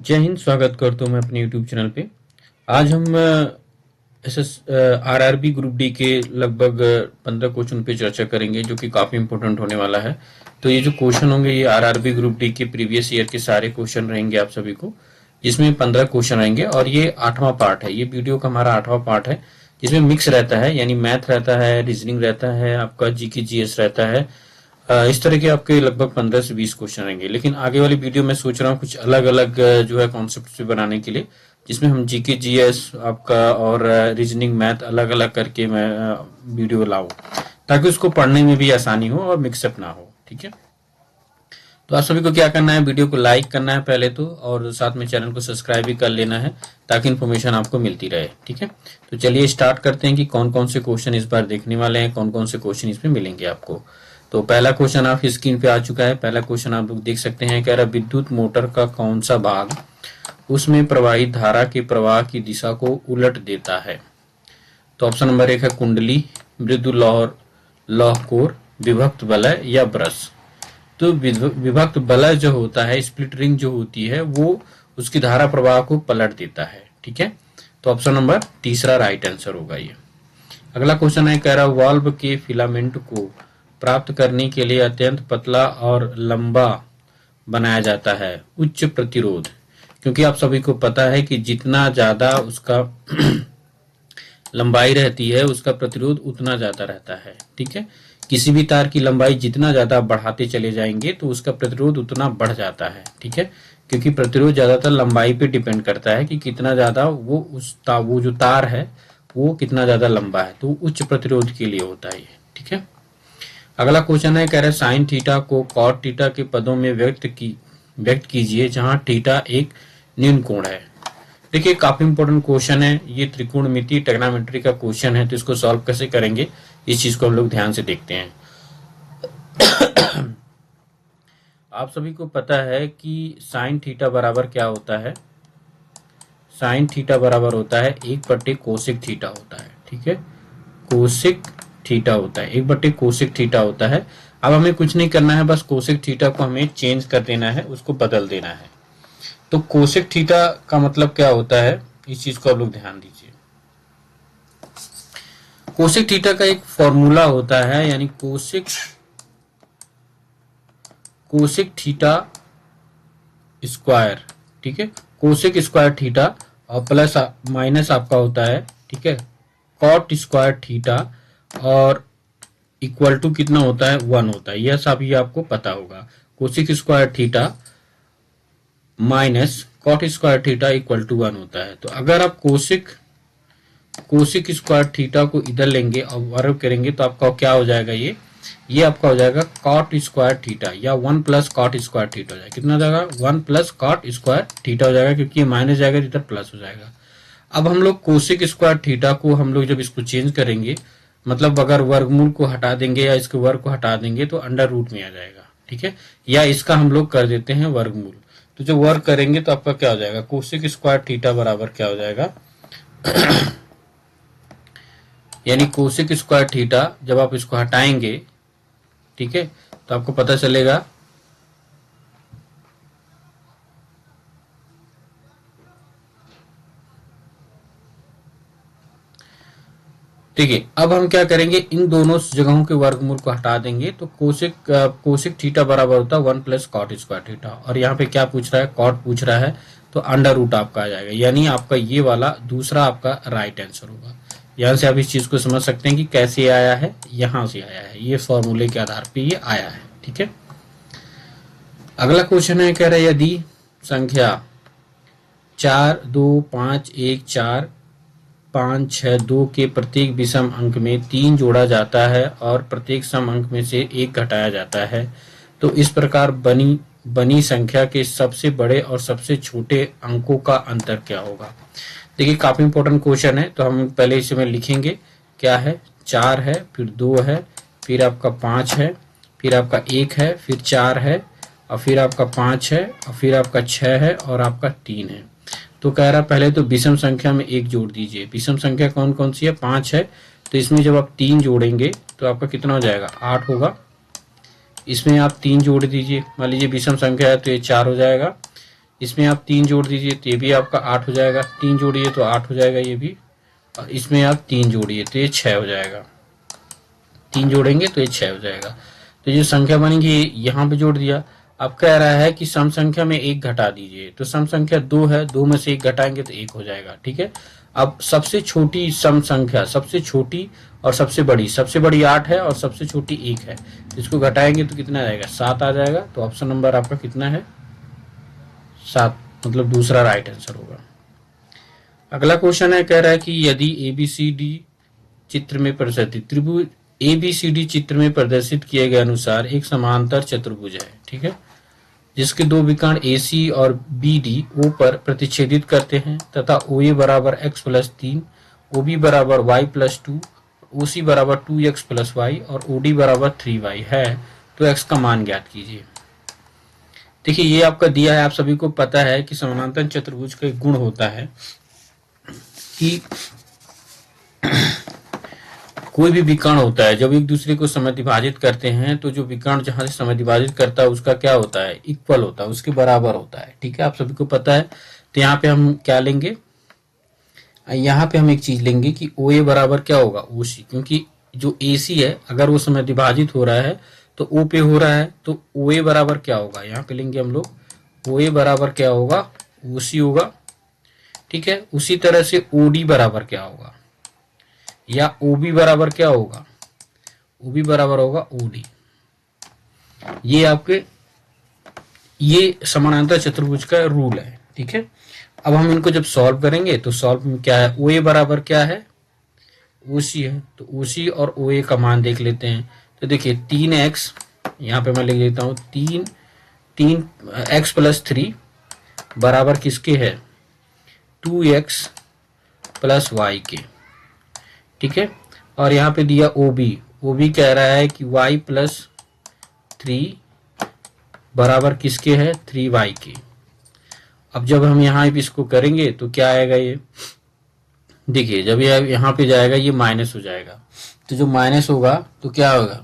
जय हिंद। स्वागत करता हूँ मैं अपने यूट्यूब चैनल पे। आज हम आरआरबी ग्रुप डी के लगभग 15 क्वेश्चन पे चर्चा करेंगे, जो कि काफ़ी इंपॉर्टेंट होने वाला है। तो ये जो क्वेश्चन होंगे ये आरआरबी ग्रुप डी के प्रीवियस ईयर के सारे क्वेश्चन रहेंगे आप सभी को, जिसमें 15 क्वेश्चन रहेंगे और ये 8वां पार्ट है। ये वीडियो का हमारा 8वां पार्ट है, जिसमें मिक्स रहता है, यानी मैथ रहता है, रीजनिंग रहता है, आपका जीके जीएस रहता है। इस तरह के आपके लगभग 15 से 20 क्वेश्चन रहेंगे। लेकिन आगे वाली वीडियो में सोच रहा हूँ कुछ अलग अलग जो है कॉन्सेप्ट पे बनाने के लिए, जिसमें हम जीके जीएस आपका और रीजनिंग मैथ अलग अलग करके मैं वीडियो लाऊं, ताकि उसको पढ़ने में भी आसानी हो और मिक्सअप ना हो। ठीक है, तो आप सभी को क्या करना है, वीडियो को लाइक करना है पहले तो, और साथ में चैनल को सब्सक्राइब भी कर लेना है, ताकि इन्फॉर्मेशन आपको मिलती रहे। ठीक है, तो चलिए स्टार्ट करते हैं कि कौन कौन से क्वेश्चन इस बार देखने वाले हैं, कौन कौन से क्वेश्चन इसमें मिलेंगे आपको। तो पहला क्वेश्चन आपकी स्क्रीन पे आ चुका है। पहला क्वेश्चन आप लोग देख सकते हैं, कह रहा विद्युत मोटर का कौन सा भाग उसमें प्रवाहित धारा के प्रवाह की दिशा को उलट देता है। तो ऑप्शन नंबर 1 है कुंडली, मृदु लौह कोर, विभक्त वलय या ब्रश। तो विभक्त वलय जो होता है, स्प्लिट रिंग जो होती है, वो उसकी धारा प्रवाह को पलट देता है। ठीक है, तो ऑप्शन नंबर तीसरा राइट आंसर होगा ये। अगला क्वेश्चन है, कह रहा वाल्व के फिलामेंट को प्राप्त करने के लिए अत्यंत पतला और लंबा बनाया जाता है। उच्च प्रतिरोध, क्योंकि आप सभी को पता है कि जितना ज्यादा उसका लंबाई रहती है, उसका प्रतिरोध उतना ज्यादा रहता है। ठीक है, किसी भी तार की लंबाई जितना ज्यादा बढ़ाते चले जाएंगे तो उसका प्रतिरोध उतना बढ़ जाता है। ठीक है, क्योंकि प्रतिरोध ज्यादातर लंबाई पे डिपेंड करता है कि कितना ज्यादा वो जो तार है वो कितना ज्यादा लंबा है, तो उच्च प्रतिरोध के लिए होता है ये। ठीक है, अगला क्वेश्चन है, कह रहे साइन थीटा को कॉट थीटा के पदों में व्यक्त कीजिए जहां थीटा एक न्यून कोण है। देखिए, काफी इंपॉर्टेंट क्वेश्चन है ये, त्रिकोणमिति ट्रिग्नोमेट्री का क्वेश्चन है। तो इसको सॉल्व कैसे करेंगे, इस चीज को हम लोग ध्यान से देखते हैं। आप सभी को पता है कि साइन थीटा बराबर क्या होता है। साइन थीटा बराबर होता है 1/कोसेक थीटा होता है। ठीक है, कोसेक थीटा होता है, 1/कोसेक थीटा होता है। अब हमें कुछ नहीं करना है, बस कोसेक थीटा को हमें चेंज कर देना है, उसको बदल देना है। तो कोसेक थीटा का मतलब क्या होता है, इस चीज को आप लोग ध्यान दीजिए। कोसेक थीटा का एक फॉर्मूला होता है, यानी कोसेक थीटा स्क्वायर। ठीक है, कोसेक स्क्वायर थीटा और प्लस माइनस आपका होता है, ठीक है, कॉट स्क्वायर थीटा, और इक्वल टू कितना होता है, 1 होता है। यह सब ये आपको पता होगा। Cosec square theta minus cot square theta equal to 1 होता है। तो अगर आप कोसेक स्क्वायर थीटा को इधर लेंगे और वर्ग करेंगे तो आपका क्या हो जाएगा, ये आपका हो जाएगा कॉट स्क्वायर थीटा, या 1 प्लस कॉट स्क्वायर थीटा हो जाएगा। कितना हो जाएगा, 1 प्लस कॉट स्क्वायर थीटा हो जाएगा, क्योंकि ये माइनस जाएगा इधर प्लस हो जाएगा। अब हम लोग कोसेक स्क्वायर थीटा को हम लोग जब इसको चेंज करेंगे, मतलब अगर वर्गमूल को हटा देंगे या इसके वर्ग को हटा देंगे तो अंडर रूट में आ जाएगा। ठीक है, या इसका हम लोग कर देते हैं वर्गमूल। तो जब वर्ग करेंगे तो आपका क्या हो जाएगा, कोसेक स्क्वायर थीटा बराबर क्या हो जाएगा यानी कोसेक स्क्वायर थीटा जब आप इसको हटाएंगे, ठीक है, तो आपको पता चलेगा ठीक है। अब हम क्या करेंगे, इन दोनों जगहों के वर्गमूल को हटा देंगे तो कोसेक थीटा बराबर होता है 1 प्लस कॉट स्क्वायर थीटा, और यहाँ पे क्या पूछ रहा है, कॉट पूछ रहा है, तो अंडर रूट आपका आ जाएगा। यानी आपका ये वाला दूसरा आपका राइट आंसर होगा। यहाँ से आप इस चीज को समझ सकते हैं कि कैसे आया है, यहाँ से आया है, ये फॉर्मूले के आधार पर ये आया है। ठीक है, अगला क्वेश्चन है, कह रहे यदि संख्या 4 2 5 1 4 5 6 2 के प्रत्येक विषम अंक में 3 जोड़ा जाता है और प्रत्येक सम अंक में से 1 घटाया जाता है, तो इस प्रकार बनी संख्या के सबसे बड़े और सबसे छोटे अंकों का अंतर क्या होगा। देखिए, काफी इंपॉर्टेंट क्वेश्चन है। तो हम पहले इसे में लिखेंगे, क्या है, 4 है, फिर 2 है, फिर आपका 5 है, फिर आपका 1 है, फिर 4 है, और फिर आपका 5 है, और फिर आपका 6 है, और आपका 3 है। तो कह रहा पहले तो विषम संख्या में 1 जोड़ दीजिए। विषम संख्या कौन कौन सी है, 5 है, तो इसमें जब आप 3 जोड़ेंगे तो आपका कितना हो जाएगा, 8 होगा। इसमें आप 3 जोड़ दीजिए, मान लीजिए विषम संख्या है तो ये 4 हो जाएगा। इसमें आप 3 जोड़ दीजिए तो ये भी आपका 8 हो जाएगा, 3 जोड़िए तो 8 हो जाएगा ये भी, और इसमें आप 3 जोड़िए तो ये 6 हो जाएगा, 3 जोड़ेंगे तो ये 6 हो जाएगा। तो ये संख्या बनेगी, यहाँ पे जोड़ दिया। अब कह रहा है कि सम संख्या में 1 घटा दीजिए, तो सम संख्या 2 है, 2 में से 1 घटाएंगे तो 1 हो जाएगा, ठीक है। अब सबसे छोटी सम संख्या, सबसे छोटी और सबसे बड़ी 8 है और सबसे छोटी 1 है, इसको घटाएंगे तो कितना आएगा, 7 आ जाएगा। तो ऑप्शन नंबर आपका कितना है, 7, मतलब दूसरा राइट आंसर होगा। अगला क्वेश्चन है, कह रहा है कि यदि एबीसीडी चित्र में प्रदर्शित त्रिभुज एबीसीडी चित्र में प्रदर्शित किए गए अनुसार एक समांतर चतुर्भुज है, ठीक है, जिसके दो विकर्ण AC और BD O पर प्रतिच्छेदित करते हैं तथा OA बराबर x प्लस 3, OB बराबर y प्लस 2, OC बराबर 2x प्लस y और OD बराबर 3y है, तो x का मान ज्ञात कीजिए। देखिए ये आपका दिया है, आप सभी को पता है कि समानांतर चतुर्भुज का एक गुण होता है कि कोई भी विकर्ण होता है जब एक दूसरे को समद्विभाजित करते हैं तो जो विकर्ण जहां से समद्विभाजित करता है उसका क्या होता है, इक्वल होता है, उसके बराबर होता है, ठीक है, आप सभी को पता है। तो यहाँ पे हम क्या लेंगे, यहाँ पे हम एक चीज लेंगे कि OA बराबर क्या होगा, OC, क्योंकि जो AC है अगर वो समद्विभाजित हो रहा है तो O पे हो रहा है, तो OA बराबर क्या होगा, यहाँ पे लेंगे हम लोग, OA बराबर क्या होगा, OC होगा, ठीक है। उसी तरह से OD बराबर क्या होगा, या OB बराबर क्या होगा, OB बराबर होगा OD। ये आपके ये समानांतर चतुर्भुज का रूल है, ठीक है। अब हम इनको जब सॉल्व करेंगे तो सॉल्व में क्या है, OA बराबर क्या है, OC है, तो OC और OA का मान देख लेते हैं। तो देखिए 3x, यहाँ पे मैं लिख देता हूँ 3 x प्लस 3 बराबर किसके है, 2x प्लस y के, ठीक है। और यहाँ पे दिया OB कह रहा है कि y प्लस 3 बराबर किसके है, 3y के। अब जब हम यहाँ इसको करेंगे तो क्या आएगा, ये देखिए जब ये यहाँ पे जाएगा ये माइनस हो जाएगा, तो जो माइनस होगा तो क्या होगा,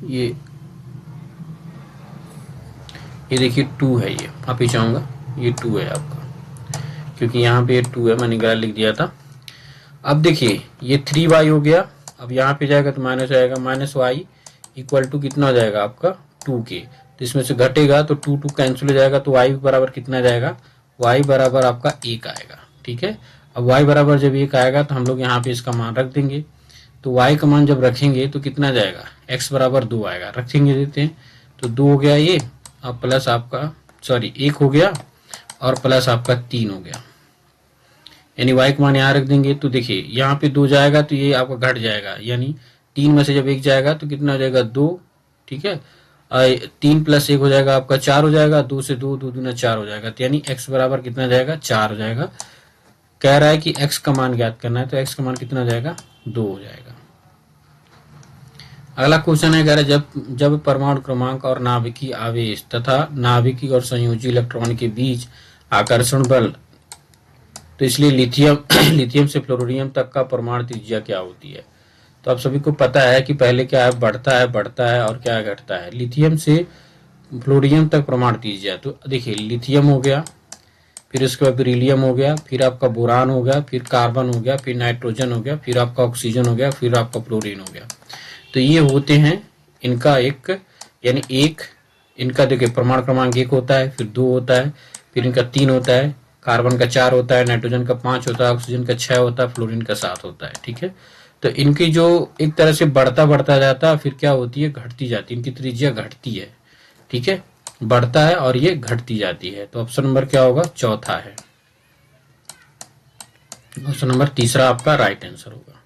ये देखिए 2 है, ये आप ही चाहूंगा ये 2 है आपका, क्योंकि यहाँ पे 2 है, मैंने गलत लिख दिया था। अब देखिए ये 3y हो गया, अब यहाँ पे जाएगा तो माइनस आएगा, माइनस वाई इक्वल टू कितना हो जाएगा आपका 2 के, तो इसमें से घटेगा तो 2 कैंसिल हो जाएगा, तो y बराबर कितना जाएगा, y बराबर आपका 1 आएगा, ठीक है। अब y बराबर जब 1 आएगा तो हम लोग यहाँ पे इसका मान रख देंगे, तो y का मान जब रखेंगे तो कितना जाएगा, x बराबर 2 आएगा, रखेंगे देते हैं, तो 2 हो गया ये, अब प्लस आपका 1 हो गया और प्लस आपका 3 हो गया, यानी y का मान यहाँ रख देंगे। तो देखिए यहाँ पे 2 जाएगा तो ये आपका घट जाएगा, यानी 3 में से जब 1 जाएगा तो कितना हो जाएगा, 2, ठीक है। 3 प्लस 1 हो जाएगा आपका 4 हो जाएगा, 2 से 2 दूना 4 हो जाएगा, तो यानी x बराबर कितना जाएगा, 4 हो जाएगा। कह रहा है कि x का मान ज्ञात करना है, तो x का मान कितना हो जाएगा, 2 हो जाएगा। अगला क्वेश्चन है, कह रहा है जब परमाणु क्रमांक और नाभिकीय आवेश तथा नाभिकीय और संयोजी इलेक्ट्रॉन के बीच आकर्षण बल, तो इसलिए लिथियम से फ्लोरीनियम तक का परमाणु त्रिज्या क्या होती है। तो आप सभी को पता है कि पहले क्या है, बढ़ता है और क्या घटता है, लिथियम से फ्लोरीनियम तक परमाणु त्रिज्या। तो देखिए लिथियम हो गया, फिर उसके बाद बेरिलियम हो गया, फिर आपका बोरान हो गया, फिर कार्बन हो गया, फिर नाइट्रोजन हो गया, फिर आपका ऑक्सीजन हो गया, फिर आपका फ्लोरीन हो गया। तो ये होते हैं इनका एक, यानी एक इनका देखिए परमाणु क्रमांक 1 होता है, फिर 2 होता है, फिर इनका 3 होता है, कार्बन का 4 होता है, नाइट्रोजन का 5 होता है, ऑक्सीजन का 6 होता है, फ्लोरीन का 7 होता है, ठीक है। तो इनकी जो एक तरह से बढ़ता जाता है, फिर क्या होती है, घटती जाती है, इनकी त्रिज्या घटती है, ठीक है, बढ़ता है और ये घटती जाती है। तो ऑप्शन नंबर क्या होगा, चौथा है, ऑप्शन नंबर तीसरा आपका राइट आंसर होगा।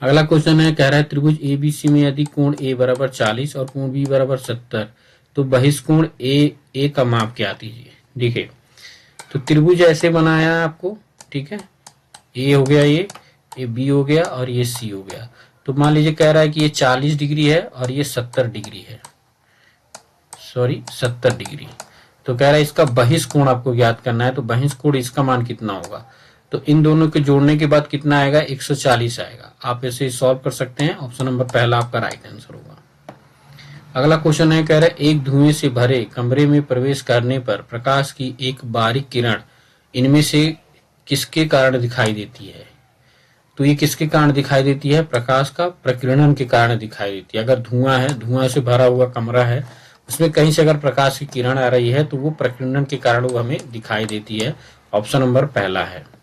अगला क्वेश्चन है, कह रहा है त्रिभुज ABC में यदि कोण A बराबर 40 और कोण B बराबर 70, तो बहिष्कोण A का माप क्या दीजिए। देखिए तो त्रिभुज ऐसे बनाया है आपको, ठीक है, A हो गया, ये B हो गया और ये C हो गया। तो मान लीजिए कह रहा है कि ये 40 डिग्री है और ये 70 डिग्री है, 70 डिग्री। तो कह रहा है इसका बहिष्कोण आपको ज्ञात करना है, तो बहिष्कोण इसका मान कितना होगा। तो इन दोनों के जोड़ने के बाद कितना आएगा, 140 आएगा। आप ऐसे सॉल्व कर सकते हैं। ऑप्शन नंबर पहला आपका राइट आंसर होगा। अगला क्वेश्चन है, कह रहा है एक धुएं से भरे कमरे में प्रवेश करने पर प्रकाश की एक बारीक किरण इनमें से किसके कारण दिखाई देती है। तो ये किसके कारण दिखाई देती है, प्रकाश का प्रकीर्णन के कारण दिखाई देती है। अगर धुआं है, धुआं से भरा हुआ कमरा है, उसमें कहीं से अगर प्रकाश की किरण आ रही है तो वो प्रकीर्णन के कारण वो हमें दिखाई देती है। ऑप्शन नंबर पहला है।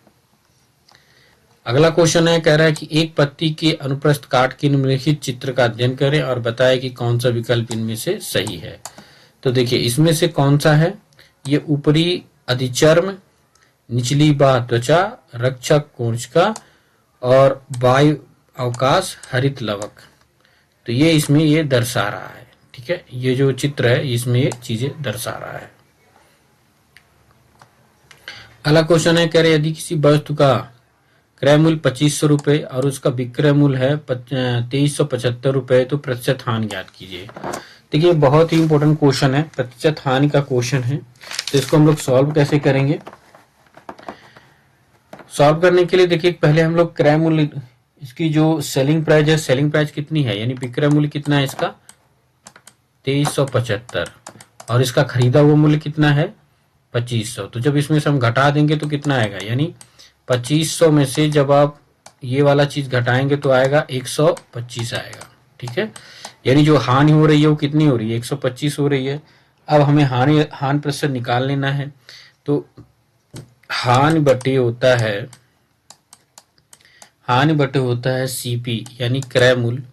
अगला क्वेश्चन है, कह रहा है कि एक पत्ती के अनुप्रस्थ काट के निम्नलिखित चित्र का अध्ययन करें और बताएं कि कौन सा विकल्प इनमें से सही है। तो देखिए इसमें से कौन सा है, ये ऊपरी अधिचर्म, निचली बाह त्वचा, रक्षक कोशिका और वायु अवकाश हरित लवक। तो ये इसमें ये दर्शा रहा है। ठीक है, ये जो चित्र है इसमें ये चीजें दर्शा रहा है। अगला क्वेश्चन है, कह रहे यदि किसी वस्तु का क्रय मूल्य 2500 रुपए और उसका विक्रय मूल्य है 2375 रुपए, तो प्रतिशत हानि ज्ञात कीजिए। देखिए बहुत ही इंपॉर्टेंट क्वेश्चन है, प्रतिशत हानि का क्वेश्चन है। तो इसको हम लोग सॉल्व कैसे करेंगे। सॉल्व करने के लिए देखिए पहले हम लोग क्रय मूल्य, इसकी जो सेलिंग प्राइस है, सेलिंग प्राइस कितनी है, यानी विक्रय मूल्य कितना है इसका 2375 और इसका खरीदा हुआ मूल्य कितना है 2500। तो जब इसमें से हम घटा देंगे तो कितना आएगा, यानी 2500 में से जब आप ये वाला चीज घटाएंगे तो आएगा 125 आएगा। ठीक है, यानी जो हानि हो रही है वो कितनी हो रही है 125 हो रही है। अब हमें हानि प्रतिशत निकाल लेना है। तो हानि बटे होता है सीपी यानी क्रय मूल्य,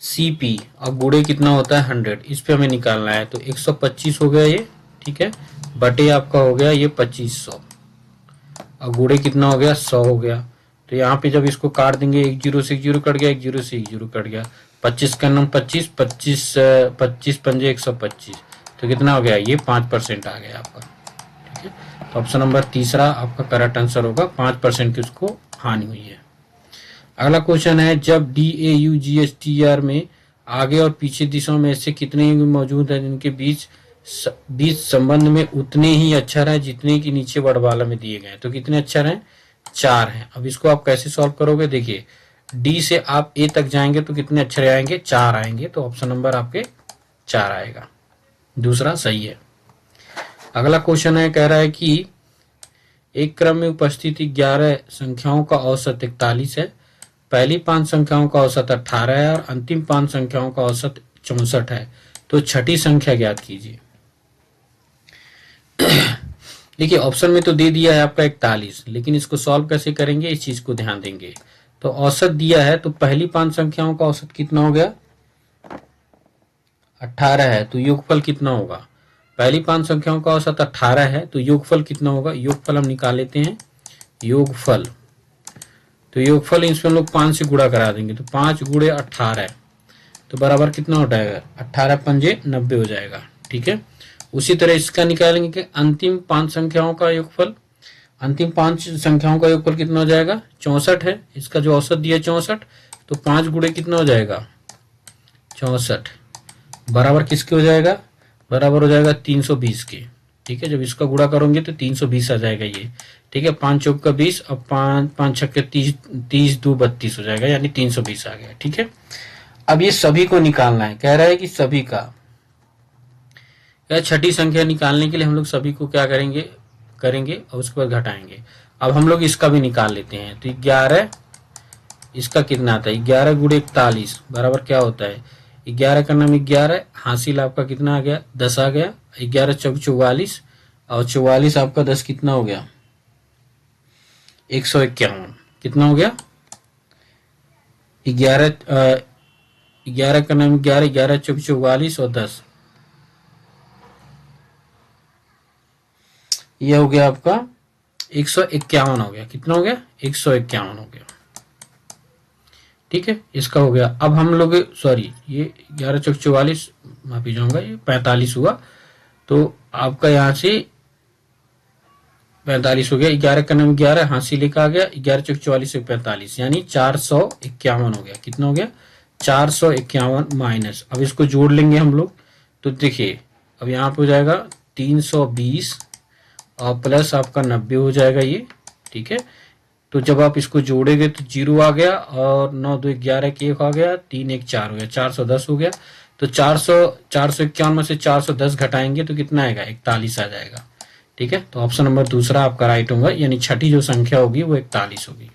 सीपी और गुणे कितना होता है 100, इस पे हमें निकालना है। तो 125 हो गया ये, ठीक है, बटे आपका हो गया ये 2500 और गुणे कितना हो गया 100 हो गया। तो यहाँ पे जब इसको काट देंगे, एक जीरो से एक जीरो कट गया, एक जीरो से एक जीरो कट गया, 25 का नाम 25 पंजे 125, तो कितना हो गया ये 5% आ गया आपका। ठीक है, तो ऑप्शन नंबर तीसरा आपका करेक्ट आंसर होगा, 5% की उसको हानि हुई है। अगला क्वेश्चन है, जब DAUGSTR में आगे और पीछे दिशाओं में ऐसे कितने मौजूद है जिनके बीच संबंध में उतने ही अक्षर है जितने की नीचे वर्णमाला में दिए गए। तो कितने अक्षर हैं 4 हैं। अब इसको आप कैसे सॉल्व करोगे, देखिए डी से आप ए तक जाएंगे तो कितने अक्षर आएंगे 4 आएंगे। तो ऑप्शन नंबर आपके 4 आएगा, दूसरा सही है। अगला क्वेश्चन है, कह रहा है कि एक क्रम में उपस्थित 11 संख्याओं का औसत 41 है, पहली 5 संख्याओं का औसत 18 है और अंतिम 5 संख्याओं का औसत 64 है। तो छठी संख्या ज्ञात कीजिए। देखिए ऑप्शन में तो दे दिया है आपका 41, लेकिन इसको सॉल्व कैसे करेंगे इस चीज को ध्यान देंगे। तो औसत दिया है, तो पहली 5 संख्याओं का औसत कितना हो गया 18 है, तो योगफल कितना होगा, पहली 5 संख्याओं का औसत 18 है तो योगफल कितना होगा, योगफल हम निकाल लेते हैं। योगफल, तो योगफल इसमें हम लोग 5 से गुणा करा देंगे, तो 5 गुणे 18 तो बराबर कितना हो जाएगा 18 पंजे 90 हो जाएगा। ठीक है, उसी तरह इसका निकालेंगे कि अंतिम 5 संख्याओं का योगफल, अंतिम 5 संख्याओं का योगफल कितना हो जाएगा 64 है, इसका जो औसत दिया 64, तो 5 गुणे कितना हो जाएगा 64 बराबर किसके हो जाएगा, बराबर हो जाएगा 320 के। ठीक है, जब इसका गुणा करोगे तो 320 आ जाएगा ये। ठीक है, 5 चौक का 20 और 5 छक्के के 30 2 32 हो जाएगा, यानी 320 आ गया। ठीक है, अब ये सभी को निकालना है, कह रहा है कि सभी का, छठी संख्या निकालने के लिए हम लोग सभी को क्या करेंगे और उसके बाद घटाएंगे। अब हम लोग इसका भी निकाल लेते हैं। तो 11, इसका कितना आता है 11 गुणे 41 बराबर क्या होता है 11 का नाम 11, हासिल आपका कितना आ गया 10 आ गया, 11 चौक 44 और 44 आपका 10 कितना हो गया 151, कितना हो गया 11 का नाम 11, 11 चौक 44 और 10, ये हो गया आपका 151 हो गया। कितना हो गया 151 हो गया। ठीक है, इसका हो गया। अब हम लोग सॉरी, ये 11 चौक 44 माफी जाऊंगा, ये 45 हुआ, तो आपका यहां से 45 हो गया, 11 का नाम 11 हासिल लेकर आ गया, 11 चौक 44 से 45 यानी 451 हो गया। कितना हो गया 451 माइनस, अब इसको जोड़ लेंगे हम लोग। तो देखिए अब यहाँ पे हो जाएगा 320 और प्लस आपका 90 हो जाएगा ये, ठीक है। तो जब आप इसको जोड़ेंगे तो 0 आ गया और 9 2 11 के 1 आ गया, 3 1 4 हो गया, 410 हो गया। तो 451 में से 410 घटाएंगे तो कितना आएगा, 41 आ जाएगा, ठीक है। तो ऑप्शन नंबर दूसरा आपका राइट होगा, यानी छठी जो संख्या होगी वो 41 होगी।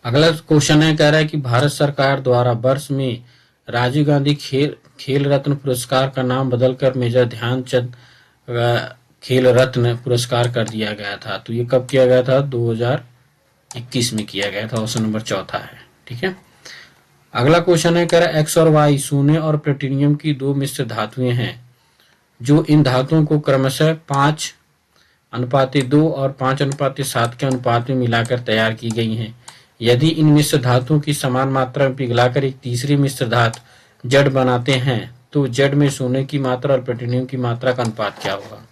अगला क्वेश्चन है, कह रहा है कि भारत सरकार द्वारा वर्ष में राजीव गांधी खेल रत्न पुरस्कार का नाम बदलकर मेजर ध्यानचंद खेल रत्न पुरस्कार कर दिया गया था। तो ये कब किया गया था, 2021 में किया गया था। ऑप्शन नंबर चौथा है, ठीक है। अगला क्वेश्चन है, कह रहा है एक्स और वाई सोने और प्लेटिनियम की दो मिश्र धातुएं हैं जो इन धातुओं को क्रमशः 5:2 और 5:7 के अनुपात में मिलाकर तैयार की गई हैं। यदि इन मिश्र धातुओं की समान मात्रा में पिघलाकर एक तीसरी मिश्र धातु जड़ बनाते हैं तो जड़ में सोने की मात्रा और प्लेटिनियम की मात्रा का अनुपात क्या होगा।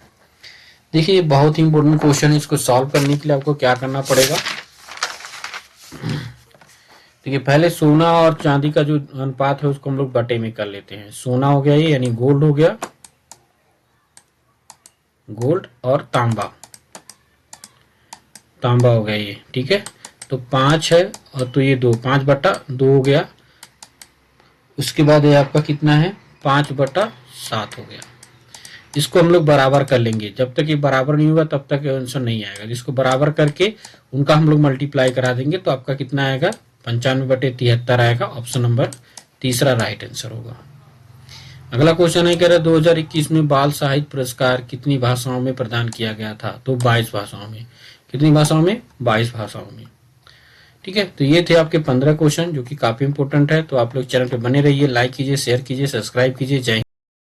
देखिए ये बहुत ही इंपॉर्टेंट क्वेश्चन है। इसको सॉल्व करने के लिए आपको क्या करना पड़ेगा, देखिए पहले सोना और चांदी का जो अनुपात है उसको हम लोग बटे में कर लेते हैं। सोना हो गया ये, यानी गोल्ड हो गया, गोल्ड और तांबा हो गया ये, ठीक है। तो 5 है और तो ये 2, 5/2 हो गया। उसके बाद ये आपका कितना है, 5/7 हो गया। इसको हम लोग बराबर कर लेंगे, जब तक ये बराबर नहीं होगा तब तक आंसर नहीं आएगा। इसको बराबर करके उनका हम लोग मल्टीप्लाई करा देंगे तो आपका कितना आएगा, 95/73 आएगा। ऑप्शन नंबर तीसरा राइट आंसर होगा। अगला क्वेश्चन है, कह रहा है 2021 में बाल साहित्य पुरस्कार कितनी भाषाओं में प्रदान किया गया था। तो 22 भाषाओं में। कितनी भाषाओं में, 22 भाषाओं में, ठीक है। तो ये थे आपके 15 क्वेश्चन जो कि काफी इंपॉर्टेंट है। तो आप लोग चैनल पे बने रहिए, लाइक कीजिए, शेयर कीजिए, सब्सक्राइब कीजिए। जय